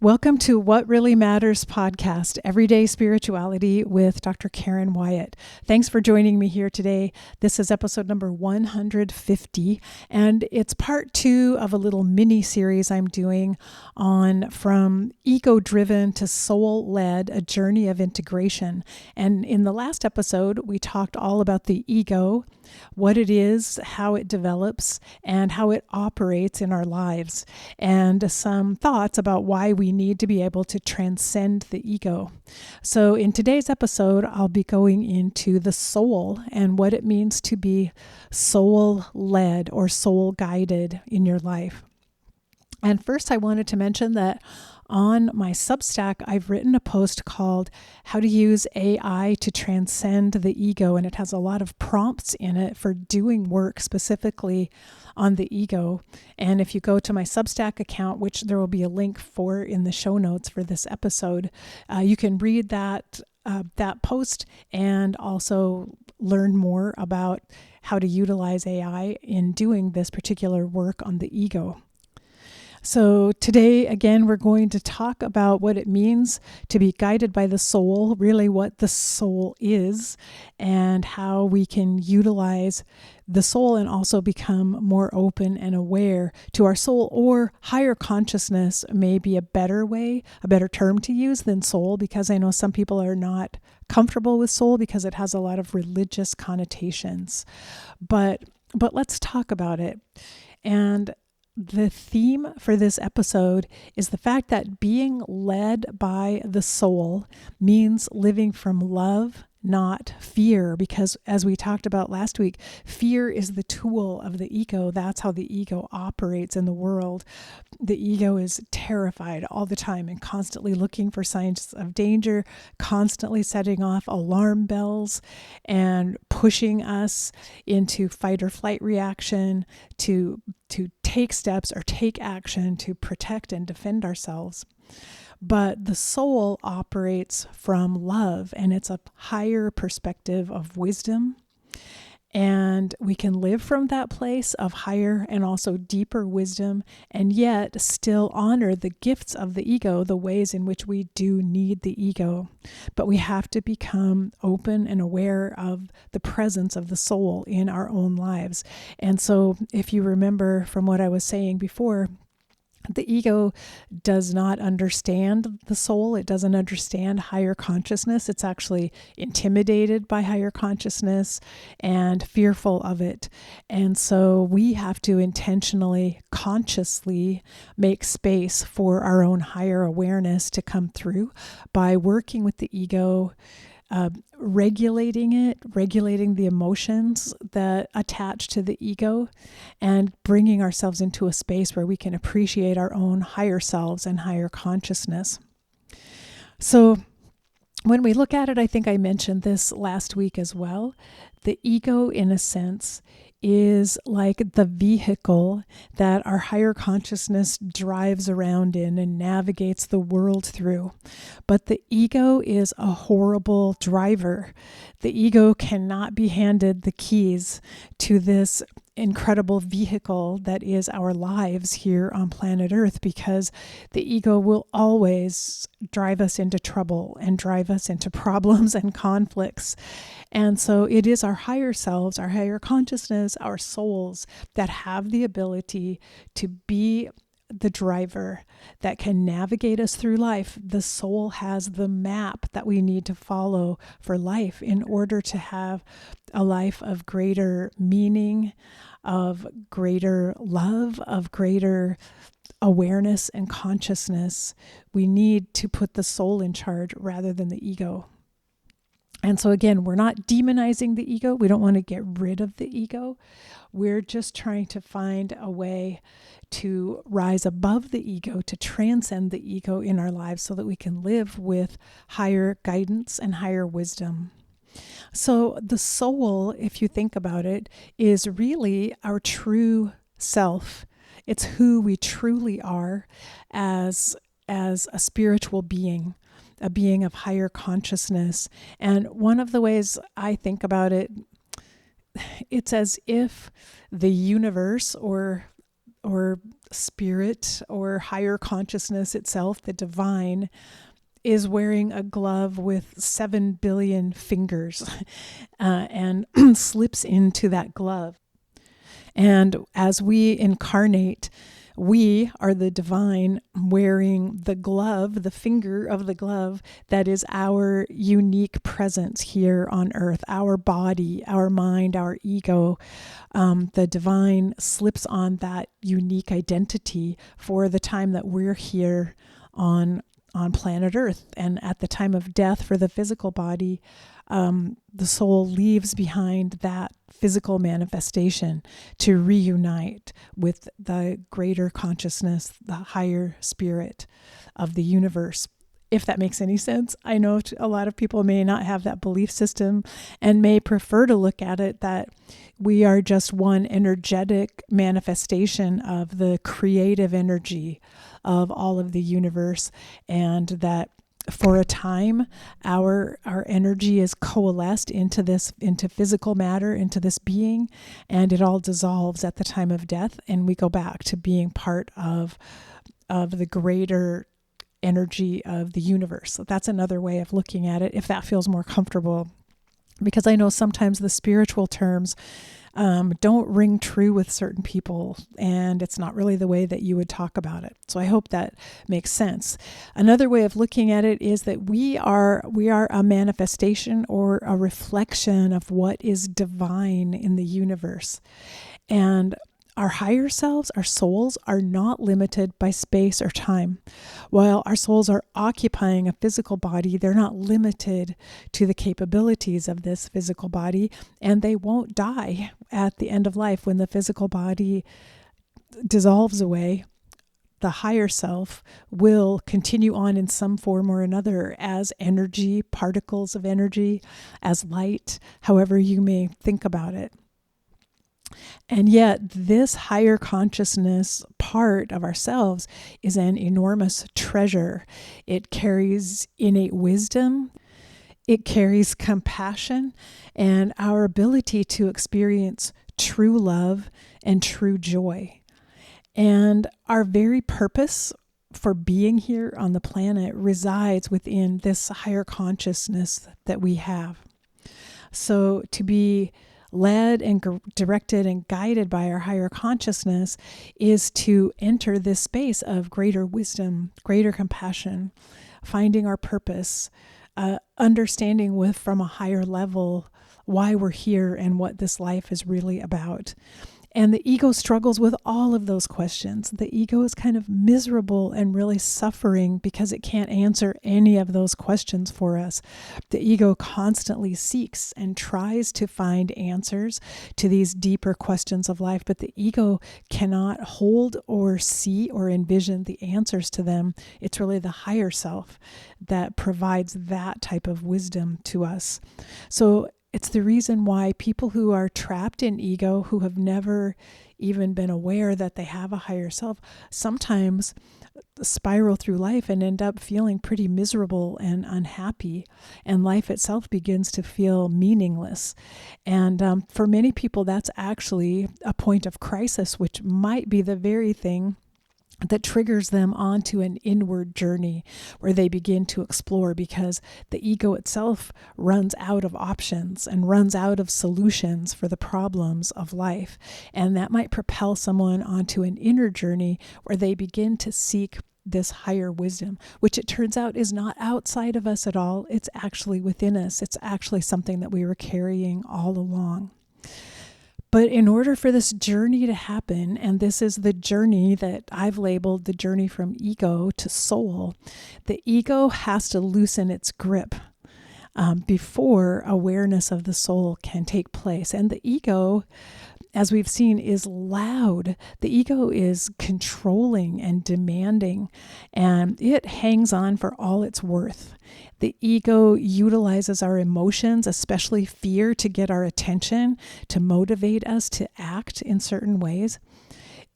Welcome to What Really Matters podcast, Everyday Spirituality with Dr. Karen Wyatt. Thanks for joining me here today. This is episode number 150, and it's part 2 of a little mini series I'm doing on From Ego-Driven to Soul-Led, a Journey of Integration. And in the last episode, we talked all about the ego, what it is, how it develops, and how it operates in our lives, and some thoughts about why we need to be able to transcend the ego. So in today's episode, I'll be going into the soul and what it means to be soul-led or soul-guided in your life. And first, I wanted to mention that on my Substack, I've written a post called How to Use AI to Transcend the Ego, and it has a lot of prompts in it for doing work specifically on the ego. And if you go to my Substack account, which there will be a link for in the show notes for this episode, you can read that post and also learn more about how to utilize AI in doing this particular work on the ego. So today, again, we're going to talk about what it means to be guided by the soul, really what the soul is, and how we can utilize the soul and also become more open and aware to our soul, or higher consciousness may be a better way, a better term to use than soul, because I know some people are not comfortable with soul because it has a lot of religious connotations. But let's talk about it. And the theme for this episode is the fact that being led by the soul means living from love, not fear, because as we talked about last week, fear is the tool of the ego. That's how the ego operates in the world. The ego is terrified all the time and constantly looking for signs of danger, constantly setting off alarm bells and pushing us into fight or flight reaction to take steps or take action to protect and defend ourselves. But the soul operates from love, and it's a higher perspective of wisdom. And we can live from that place of higher and also deeper wisdom, and yet still honor the gifts of the ego, the ways in which we do need the ego. But we have to become open and aware of the presence of the soul in our own lives. And so if you remember from what I was saying before, the ego does not understand the soul. It doesn't understand higher consciousness. It's actually intimidated by higher consciousness and fearful of it. And so we have to intentionally, consciously make space for our own higher awareness to come through by working with the ego, regulating the emotions that attach to the ego, and bringing ourselves into a space where we can appreciate our own higher selves and higher consciousness. So when we look at it, I think I mentioned this last week as well, the ego, in a sense, is like the vehicle that our higher consciousness drives around in and navigates the world through. But the ego is a horrible driver. The ego cannot be handed the keys to this incredible vehicle that is our lives here on planet Earth, because the ego will always drive us into trouble and drive us into problems and conflicts. And so it is our higher selves, our higher consciousness, our souls that have the ability to be the driver that can navigate us through life. The soul has the map that we need to follow for life in order to have a life of greater meaning, of greater love, of greater awareness and consciousness. We need to put the soul in charge rather than the ego. And so again, we're not demonizing the ego. We don't want to get rid of the ego. We're just trying to find a way to rise above the ego, to transcend the ego in our lives so that we can live with higher guidance and higher wisdom. So the soul, if you think about it, is really our true self. It's who we truly are as a spiritual being, a being of higher consciousness. And one of the ways I think about it, it's as if the universe or or spirit or higher consciousness itself, the divine, is wearing a glove with 7 billion fingers and slips into that glove. And as we incarnate, we are the divine wearing the glove, the finger of the glove that is our unique presence here on earth, our body, our mind, our ego. The divine slips on that unique identity for the time that we're here on planet Earth. And at the time of death for the physical body, the soul leaves behind that physical manifestation to reunite with the greater consciousness, the higher spirit of the universe. If that makes any sense. I know a lot of people may not have that belief system and may prefer to look at it that we are just one energetic manifestation of the creative energy of all of the universe, and that for a time our energy is coalesced into physical matter, into this being, and it all dissolves at the time of death, and we go back to being part of the greater energy of the universe. So that's another way of looking at it, if that feels more comfortable, because I know sometimes the spiritual terms don't ring true with certain people, and it's not really the way that you would talk about it. So I hope that makes sense. Another way of looking at it is that we are a manifestation or a reflection of what is divine in the universe. And our higher selves, our souls, are not limited by space or time. While our souls are occupying a physical body, they're not limited to the capabilities of this physical body, and they won't die at the end of life. When the physical body dissolves away, the higher self will continue on in some form or another as energy, particles of energy, as light, however you may think about it. And yet this higher consciousness part of ourselves is an enormous treasure. It carries innate wisdom. It carries compassion and our ability to experience true love and true joy. And our very purpose for being here on the planet resides within this higher consciousness that we have. So to be led and directed and guided by our higher consciousness is to enter this space of greater wisdom, greater compassion, finding our purpose, understanding from a higher level why we're here and what this life is really about. And the ego struggles with all of those questions. The ego is kind of miserable and really suffering because it can't answer any of those questions for us. The ego constantly seeks and tries to find answers to these deeper questions of life, but the ego cannot hold or see or envision the answers to them. It's really the higher self that provides that type of wisdom to us. So it's the reason why people who are trapped in ego, who have never even been aware that they have a higher self, sometimes spiral through life and end up feeling pretty miserable and unhappy, and life itself begins to feel meaningless. And for many people, that's actually a point of crisis, which might be the very thing that triggers them onto an inward journey where they begin to explore, because the ego itself runs out of options and runs out of solutions for the problems of life. And that might propel someone onto an inner journey where they begin to seek this higher wisdom, which it turns out is not outside of us at all. It's actually within us. It's actually something that we were carrying all along. But in order for this journey to happen, and this is the journey that I've labeled the journey from ego to soul, the ego has to loosen its grip before awareness of the soul can take place. And the ego, as we've seen, is loud. The ego is controlling and demanding, and it hangs on for all it's worth. The ego utilizes our emotions, especially fear, to get our attention, to motivate us to act in certain ways.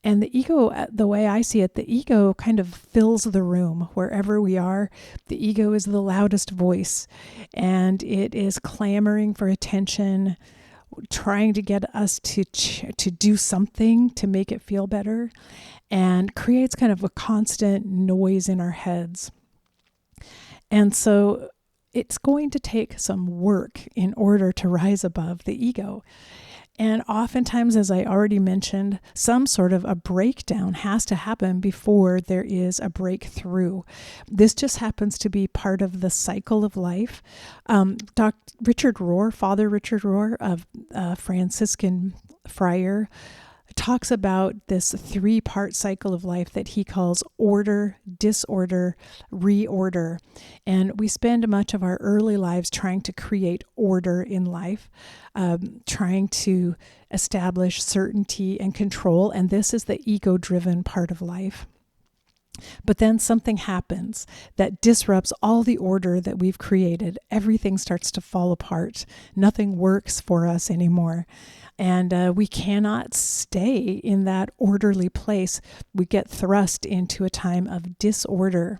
And the ego, the way I see it, the ego kind of fills the room wherever we are. The ego is the loudest voice, and it is clamoring for attention trying to get us to do something to make it feel better, and creates kind of a constant noise in our heads. And so it's going to take some work in order to rise above the ego. And oftentimes, as I already mentioned, some sort of a breakdown has to happen before there is a breakthrough. This just happens to be part of the cycle of life. Father Richard Rohr of Franciscan friar, talks about this 3-part cycle of life that he calls order, disorder, reorder. And we spend much of our early lives trying to create order in life, trying to establish certainty and control. And this is the ego-driven part of life. But then something happens that disrupts all the order that we've created. Everything starts to fall apart. Nothing works for us anymore. And we cannot stay in that orderly place. We get thrust into a time of disorder.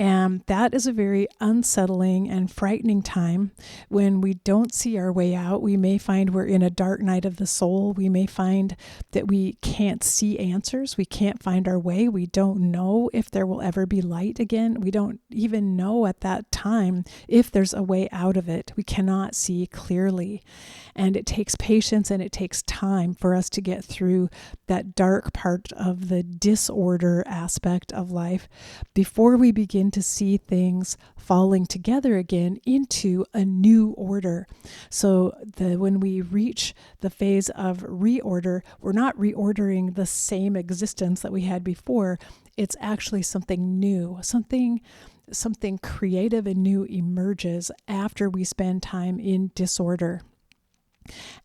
And that is a very unsettling and frightening time when we don't see our way out. We may find we're in a dark night of the soul. We may find that we can't see answers. We can't find our way. We don't know if there will ever be light again. We don't even know at that time if there's a way out of it. We cannot see clearly. And it takes patience and it takes time for us to get through that dark part of the disorder aspect of life before we begin to see things falling together again into a new order. So when we reach the phase of reorder, we're not reordering the same existence that we had before. It's actually something new, something creative and new emerges after we spend time in disorder.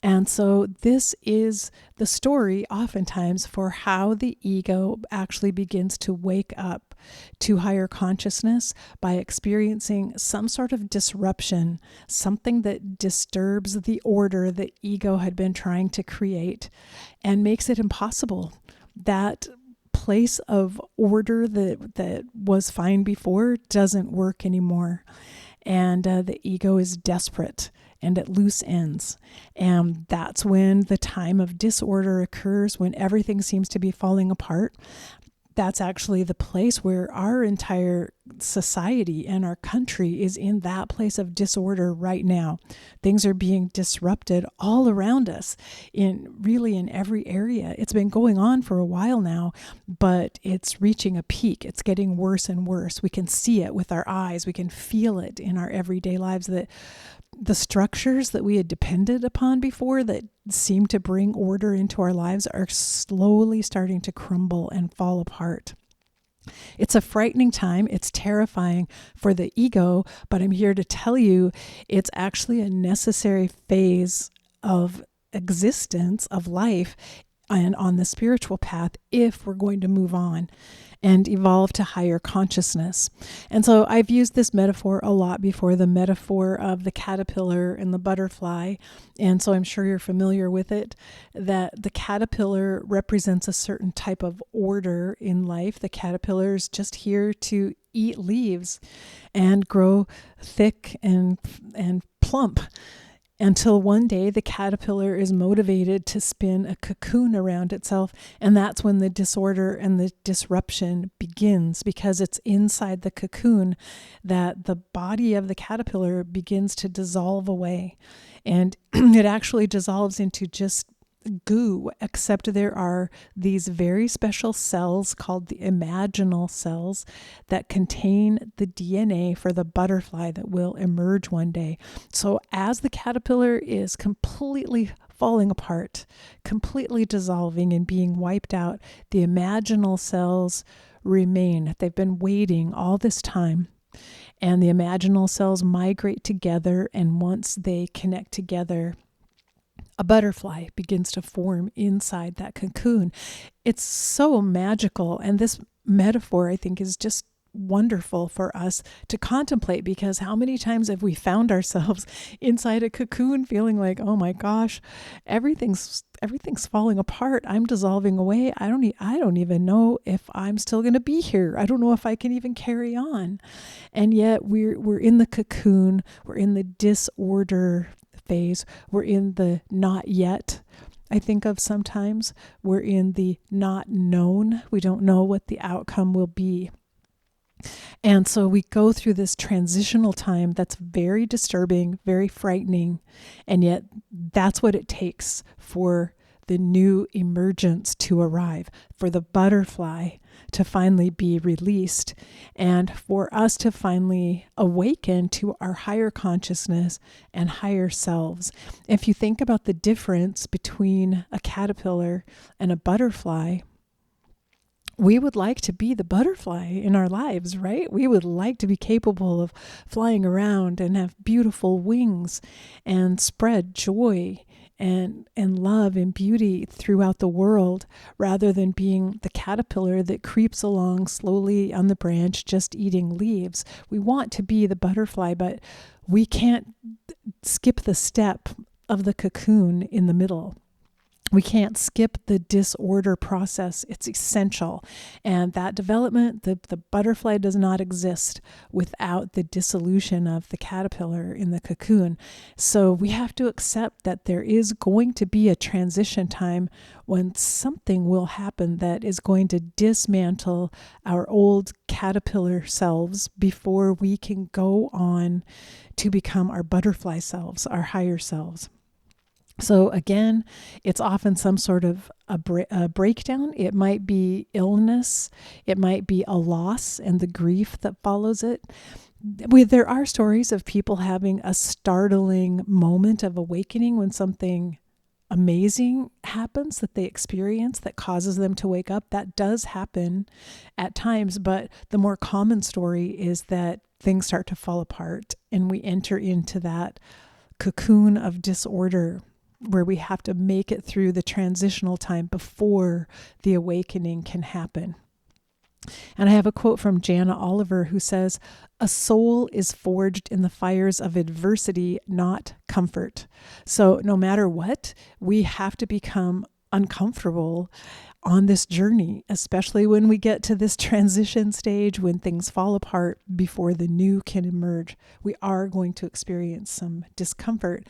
And so this is the story oftentimes for how the ego actually begins to wake up to higher consciousness by experiencing some sort of disruption, something that disturbs the order the ego had been trying to create and makes it impossible. That place of order that was fine before doesn't work anymore. And the ego is desperate and at loose ends. And that's when the time of disorder occurs, when everything seems to be falling apart. That's actually the place where our entire society and our country is in that place of disorder right now. Things are being disrupted all around us in every area. It's been going on for a while now, but it's reaching a peak. It's getting worse and worse. We can see it with our eyes. We can feel it in our everyday lives that the structures that we had depended upon before that seemed to bring order into our lives are slowly starting to crumble and fall apart. It's a frightening time. It's terrifying for the ego, but I'm here to tell you it's actually a necessary phase of existence, of life, and on the spiritual path if we're going to move on and evolve to higher consciousness. And so I've used this metaphor a lot before, the metaphor of the caterpillar and the butterfly. And so I'm sure you're familiar with it, that the caterpillar represents a certain type of order in life. The caterpillar is just here to eat leaves and grow thick and plump, until one day the caterpillar is motivated to spin a cocoon around itself. And that's when the disorder and the disruption begins, because it's inside the cocoon that the body of the caterpillar begins to dissolve away. And it actually dissolves into just goo, except there are these very special cells called the imaginal cells that contain the DNA for the butterfly that will emerge one day. So as the caterpillar is completely falling apart, completely dissolving and being wiped out, the imaginal cells remain. They've been waiting all this time. And the imaginal cells migrate together, and once they connect together, a butterfly begins to form inside that cocoon. It's so magical. And this metaphor, I think, is just wonderful for us to contemplate, because how many times have we found ourselves inside a cocoon feeling like, oh my gosh, everything's falling apart. I'm dissolving away. I don't even know if I'm still going to be here. I don't know if I can even carry on. And yet we're in the cocoon. We're in the disorder phase. We're in the not yet. I think of sometimes we're in the not known. We don't know what the outcome will be. And so we go through this transitional time that's very disturbing, very frightening, and yet that's what it takes for the new emergence to arrive, for the butterfly to finally be released, and for us to finally awaken to our higher consciousness and higher selves. If you think about the difference between a caterpillar and a butterfly, we would like to be the butterfly in our lives, right? We would like to be capable of flying around and have beautiful wings and spread joy and love and beauty throughout the world, rather than being the caterpillar that creeps along slowly on the branch, just eating leaves. We want to be the butterfly, but we can't skip the step of the cocoon in the middle. We can't skip the disorder process. It's essential. And that development, the butterfly does not exist without the dissolution of the caterpillar in the cocoon. So we have to accept that there is going to be a transition time when something will happen that is going to dismantle our old caterpillar selves before we can go on to become our butterfly selves, our higher selves. So again, it's often some sort of a breakdown. It might be illness. It might be a loss and the grief that follows it. There are stories of people having a startling moment of awakening when something amazing happens that they experience that causes them to wake up. That does happen at times, but the more common story is that things start to fall apart and we enter into that cocoon of disorder, where we have to make it through the transitional time before the awakening can happen. And I have a quote from Jana Oliver who says, "A soul is forged in the fires of adversity, not comfort." So no matter what, we have to become uncomfortable on this journey, especially when we get to this transition stage, when things fall apart before the new can emerge. We are going to experience some discomfort.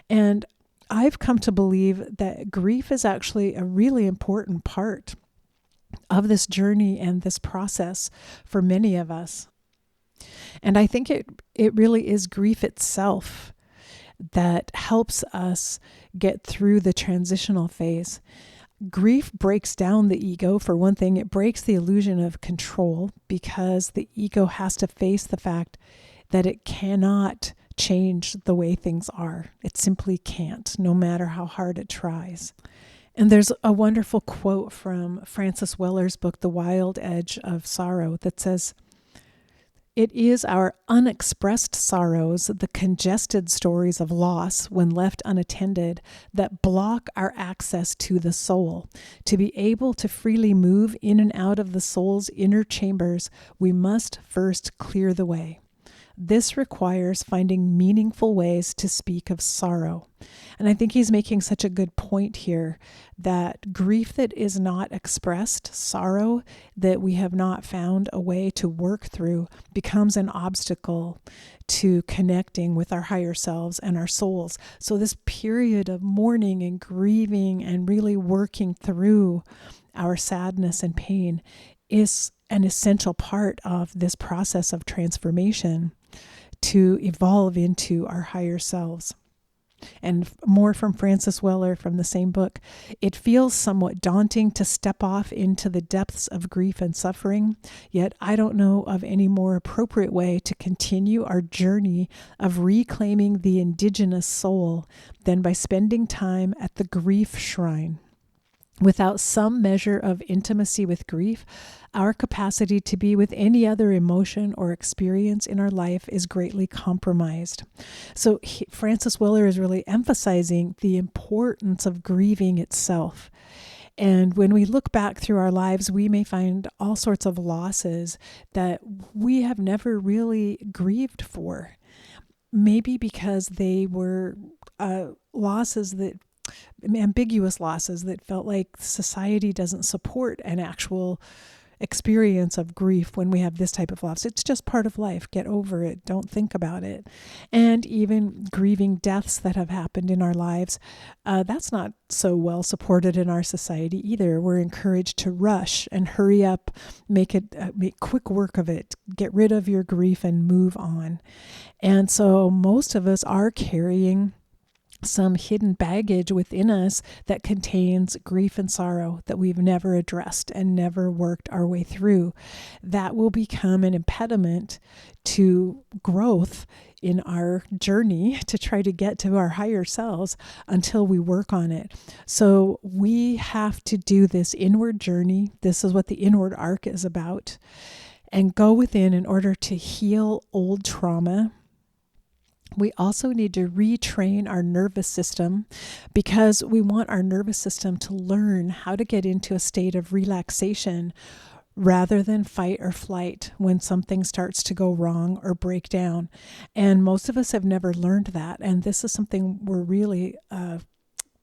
And I've come to believe that grief is actually a really important part of this journey and this process for many of us. And I think it really is grief itself that helps us get through the transitional phase. Grief breaks down the ego. For one thing, it breaks the illusion of control, because the ego has to face the fact that it cannot change the way things are. It simply can't, no matter how hard it tries. And there's a wonderful quote from Francis Weller's book, The Wild Edge of Sorrow, that says, "It is our unexpressed sorrows, the congested stories of loss when left unattended, that block our access to the soul. To be able to freely move in and out of the soul's inner chambers, we must first clear the way. This requires finding meaningful ways to speak of sorrow." And I think he's making such a good point here, that grief that is not expressed, sorrow that we have not found a way to work through, becomes an obstacle to connecting with our higher selves and our souls. So this period of mourning and grieving and really working through our sadness and pain is an essential part of this process of transformation to evolve into our higher selves. And more from Francis Weller from the same book. "It feels somewhat daunting to step off into the depths of grief and suffering, yet I don't know of any more appropriate way to continue our journey of reclaiming the indigenous soul than by spending time at the grief shrine. Without some measure of intimacy with grief, our capacity to be with any other emotion or experience in our life is greatly compromised." So Francis Weller is really emphasizing the importance of grieving itself. And when we look back through our lives, we may find all sorts of losses that we have never really grieved for. Maybe because they were losses that ambiguous losses that felt like society doesn't support an actual experience of grief when we have this type of loss. It's just part of life. Get over it. Don't think about it. And even grieving deaths that have happened in our lives, that's not so well supported in our society either. We're encouraged to rush and hurry up, make quick work of it, get rid of your grief and move on. And so most of us are carrying some hidden baggage within us that contains grief and sorrow that we've never addressed and never worked our way through. That will become an impediment to growth in our journey to try to get to our higher selves until we work on it. So we have to do this inward journey. This is what the inward arc is about, and go within in order to heal old trauma. We also need to retrain our nervous system because we want our nervous system to learn how to get into a state of relaxation rather than fight or flight when something starts to go wrong or break down. And most of us have never learned that. And this is something we're really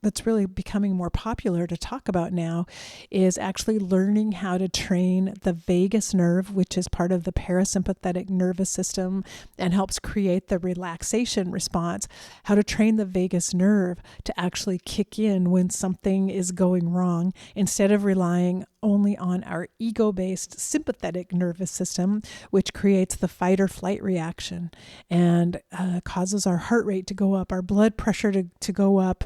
that's really becoming more popular to talk about now, is actually learning how to train the vagus nerve, which is part of the parasympathetic nervous system and helps create the relaxation response, how to train the vagus nerve to actually kick in when something is going wrong instead of relying only on our ego-based sympathetic nervous system, which creates the fight or flight reaction and causes our heart rate to go up, our blood pressure to go up.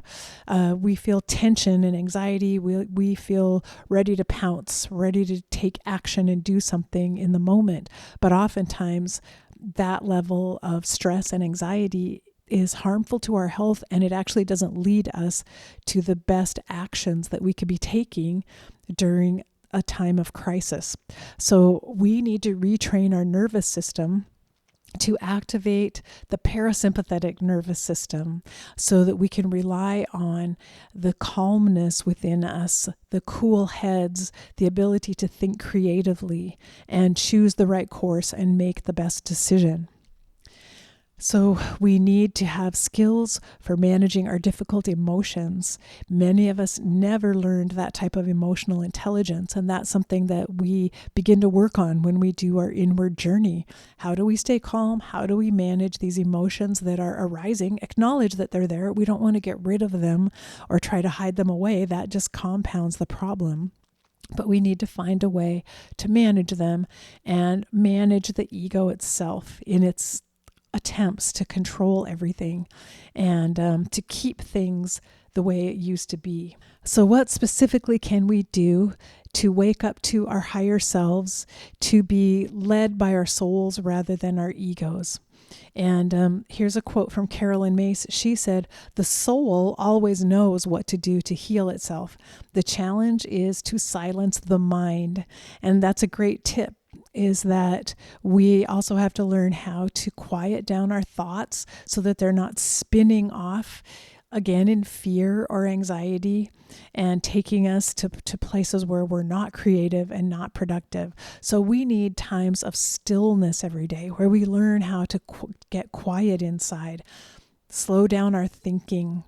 We feel tension and anxiety. We feel ready to pounce, ready to take action and do something in the moment. But oftentimes that level of stress and anxiety is harmful to our health, and it actually doesn't lead us to the best actions that we could be taking during a time of crisis. So we need to retrain our nervous system to activate the parasympathetic nervous system so that we can rely on the calmness within us, the cool heads, the ability to think creatively and choose the right course and make the best decision. So we need to have skills for managing our difficult emotions. Many of us never learned that type of emotional intelligence, and that's something that we begin to work on when we do our inward journey. How do we stay calm? How do we manage these emotions that are arising? Acknowledge that they're there. We don't want to get rid of them or try to hide them away. That just compounds the problem. But we need to find a way to manage them and manage the ego itself in its attempts to control everything and to keep things the way it used to be. So what specifically can we do to wake up to our higher selves, to be led by our souls rather than our egos? And here's a quote from Carolyn Mace. She said, "The soul always knows what to do to heal itself. The challenge is to silence the mind." And that's a great tip, is that we also have to learn how to quiet down our thoughts so that they're not spinning off again in fear or anxiety and taking us to places where we're not creative and not productive. So we need times of stillness every day where we learn how to get quiet inside, slow down our thinking,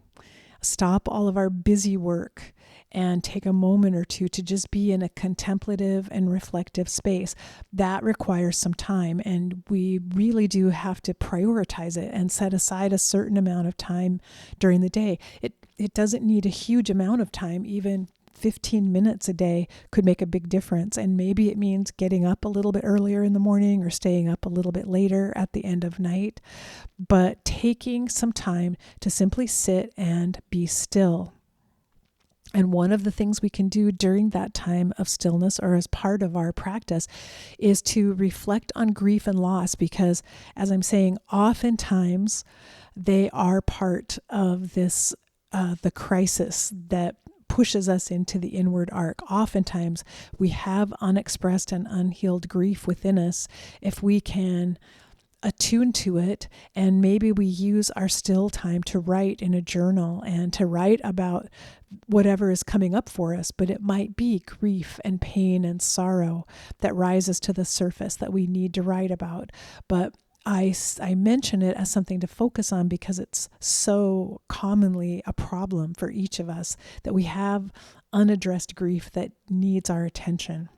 stop all of our busy work, and take a moment or two to just be in a contemplative and reflective space. That requires some time, and we really do have to prioritize it and set aside a certain amount of time during the day. It doesn't need a huge amount of time. Even 15 minutes a day could make a big difference. And maybe it means getting up a little bit earlier in the morning or staying up a little bit later at the end of night. But taking some time to simply sit and be still. And one of the things we can do during that time of stillness or as part of our practice is to reflect on grief and loss, because as I'm saying, oftentimes they are part of this, the crisis that pushes us into the inward arc. Oftentimes we have unexpressed and unhealed grief within us. If we can attune to it, and maybe we use our still time to write in a journal and to write about whatever is coming up for us, but it might be grief and pain and sorrow that rises to the surface that we need to write about. But I mention it as something to focus on because it's so commonly a problem for each of us that we have unaddressed grief that needs our attention.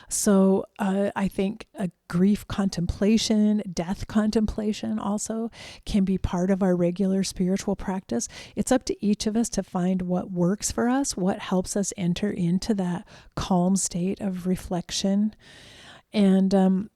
So I think a grief contemplation, death contemplation also can be part of our regular spiritual practice. It's up to each of us to find what works for us, what helps us enter into that calm state of reflection. And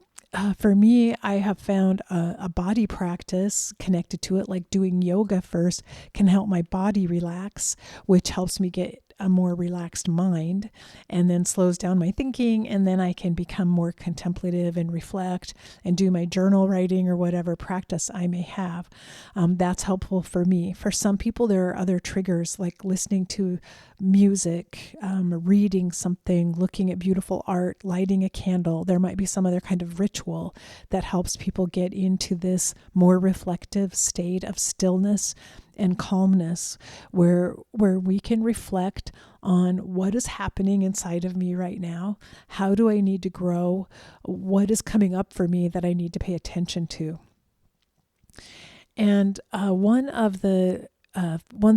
for me, I have found a body practice connected to it, like doing yoga first, can help my body relax, which helps me get a more relaxed mind and then slows down my thinking. And then I can become more contemplative and reflect and do my journal writing or whatever practice I may have. That's helpful for me. For some people, there are other triggers like listening to music, reading something, looking at beautiful art, lighting a candle. There might be some other kind of ritual that helps people get into this more reflective state of stillness and calmness where we can reflect on what is happening inside of me right now. How do I need to grow? What is coming up for me that I need to pay attention to? And one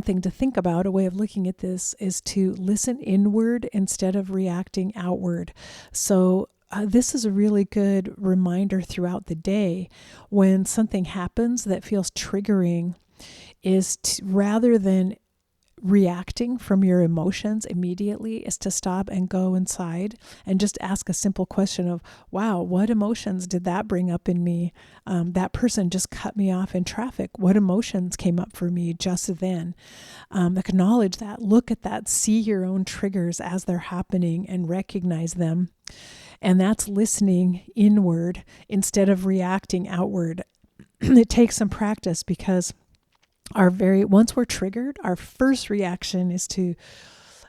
thing to think about, a way of looking at this, is to listen inward instead of reacting outward. So this is a really good reminder throughout the day when something happens that feels triggering, is to, rather than reacting from your emotions immediately, is to stop and go inside and just ask a simple question of, wow, what emotions did that bring up in me? That person just cut me off in traffic. What emotions came up for me just then? Acknowledge that, look at that, see your own triggers as they're happening and recognize them. And that's listening inward instead of reacting outward. It takes some practice because once we're triggered, our first reaction is to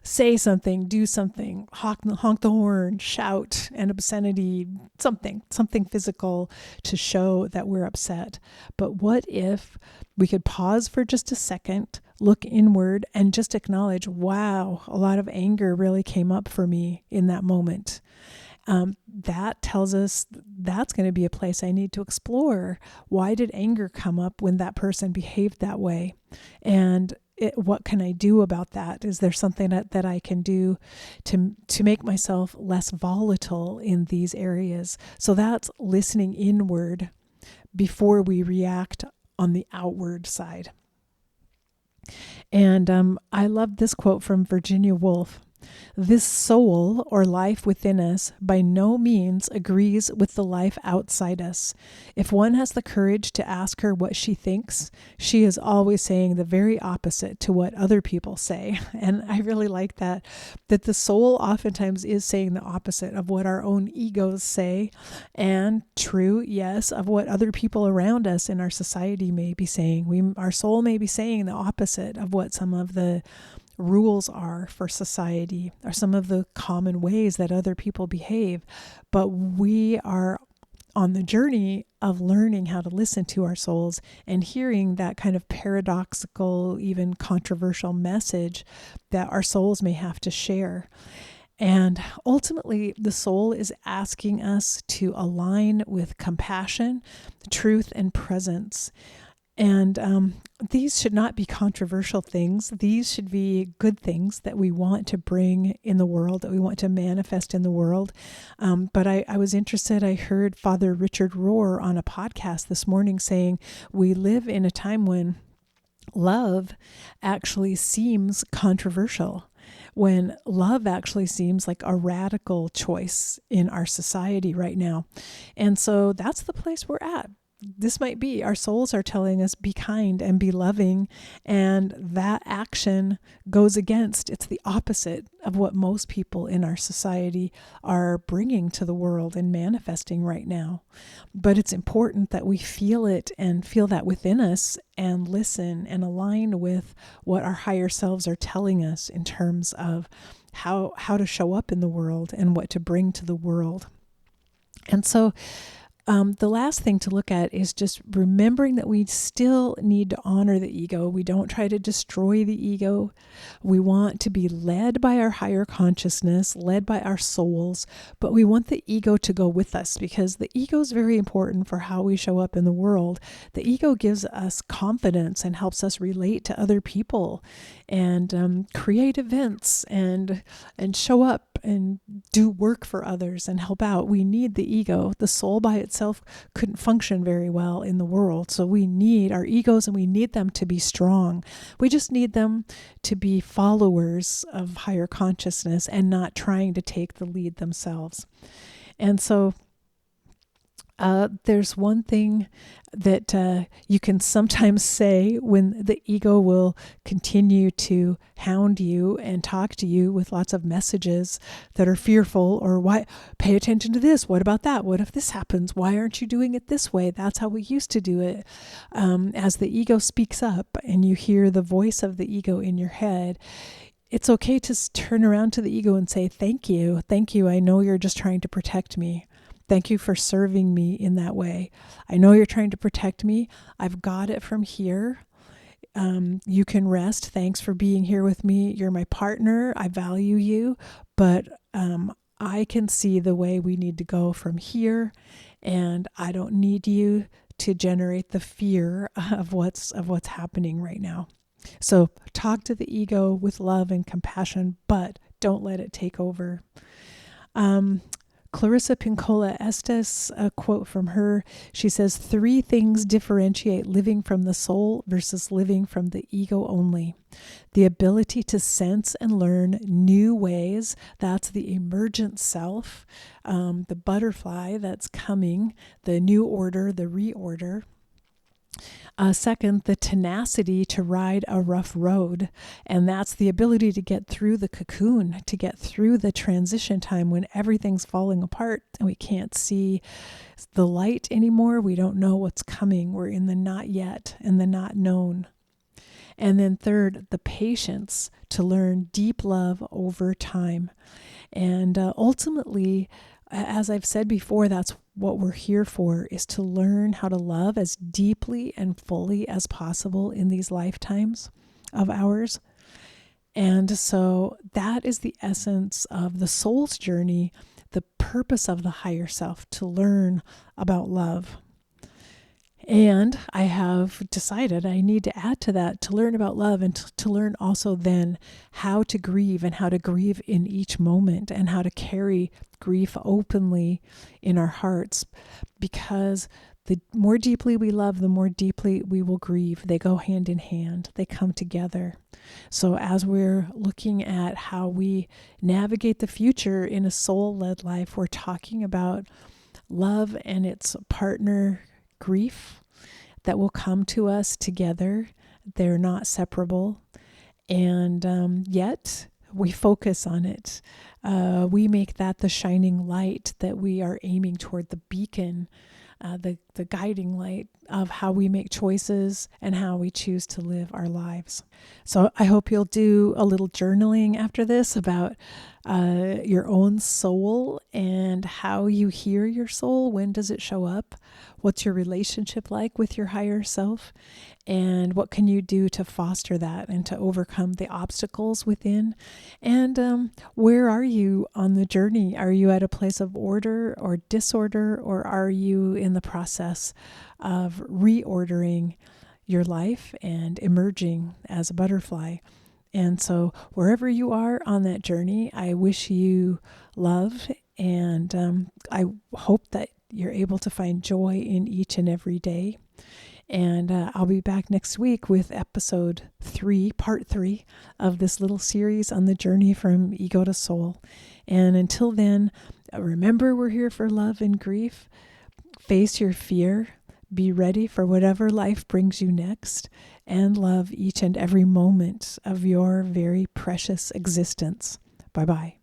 say something, do something, honk the horn, shout an obscenity, something physical to show that we're upset. But what if we could pause for just a second, look inward, and just acknowledge, wow, a lot of anger really came up for me in that moment. That tells us that's going to be a place I need to explore. Why did anger come up when that person behaved that way? And what can I do about that? Is there something that I can do to make myself less volatile in these areas? So that's listening inward before we react on the outward side. And I love this quote from Virginia Woolf. This soul or life within us by no means agrees with the life outside us. If one has the courage to ask her what she thinks, she is always saying the very opposite to what other people say. And I really like that the soul oftentimes is saying the opposite of what our own egos say, and true, yes, of what other people around us in our society may be saying. Our soul may be saying the opposite of what some of the rules are for society, or some of the common ways that other people behave. But we are on the journey of learning how to listen to our souls and hearing that kind of paradoxical, even controversial message that our souls may have to share. And ultimately, the soul is asking us to align with compassion, truth, and presence. And these should not be controversial things. These should be good things that we want to bring in the world, that we want to manifest in the world. But I was interested, I heard Father Richard Rohr on a podcast this morning saying we live in a time when love actually seems controversial, when love actually seems like a radical choice in our society right now. And so that's the place we're at. This might be our souls are telling us be kind and be loving, and that action goes against, it's the opposite of what most people in our society are bringing to the world and manifesting right now. But it's important that we feel it and feel that within us and listen and align with what our higher selves are telling us in terms of how to show up in the world and what to bring to the world. And so the last thing to look at is just remembering that we still need to honor the ego. We don't try to destroy the ego. We want to be led by our higher consciousness, led by our souls, but we want the ego to go with us because the ego is very important for how we show up in the world. The ego gives us confidence and helps us relate to other people and create events and show up and do work for others and help out. We need the ego. The soul by itself couldn't function very well in the world. So we need our egos, and we need them to be strong. We just need them to be followers of higher consciousness and not trying to take the lead themselves. And so there's one thing that you can sometimes say when the ego will continue to hound you and talk to you with lots of messages that are fearful, or why, pay attention to this, what about that, what if this happens, why aren't you doing it this way, that's how we used to do it. As the ego speaks up and you hear the voice of the ego in your head, it's okay to turn around to the ego and say, thank you, I know you're just trying to protect me. Thank you for serving me in that way. I know you're trying to protect me. I've got it from here. You can rest. Thanks for being here with me. You're my partner. I value you. But I can see the way we need to go from here. And I don't need you to generate the fear of what's happening right now. So talk to the ego with love and compassion, but don't let it take over. Clarissa Pinkola Estes, a quote from her, she says, 3 things differentiate living from the soul versus living from the ego only. The ability to sense and learn new ways, that's the emergent self, the butterfly that's coming, the new order, the reorder. Second, the tenacity to ride a rough road. And that's the ability to get through the cocoon, to get through the transition time when everything's falling apart and we can't see the light anymore. We don't know what's coming. We're in the not yet and the not known. And then third, the patience to learn deep love over time. And ultimately, as I've said before, that's what we're here for, is to learn how to love as deeply and fully as possible in these lifetimes of ours. And so that is the essence of the soul's journey, the purpose of the higher self, to learn about love. And I have decided I need to add to that, to learn about love, and to learn also then how to grieve, and how to grieve in each moment, and how to carry grief openly in our hearts. Because the more deeply we love, the more deeply we will grieve. They go hand in hand. They come together. So as we're looking at how we navigate the future in a soul-led life, we're talking about love and its partner grief that will come to us together. They're not separable. And yet we focus on it. We make that the shining light that we are aiming toward, the beacon, the guiding light of how we make choices and how we choose to live our lives. So I hope you'll do a little journaling after this about your own soul and how you hear your soul. When does it show up? What's your relationship like with your higher self? And what can you do to foster that and to overcome the obstacles within? And where are you on the journey? Are you at a place of order or disorder, or are you in the process of reordering your life and emerging as a butterfly? And so wherever you are on that journey, I wish you love, and I hope that you're able to find joy in each and every day. And I'll be back next week with episode 3, part 3 of this little series on the journey from ego to soul. And until then, remember, we're here for love and grief. Face your fear. Be ready for whatever life brings you next, and love each and every moment of your very precious existence. Bye-bye.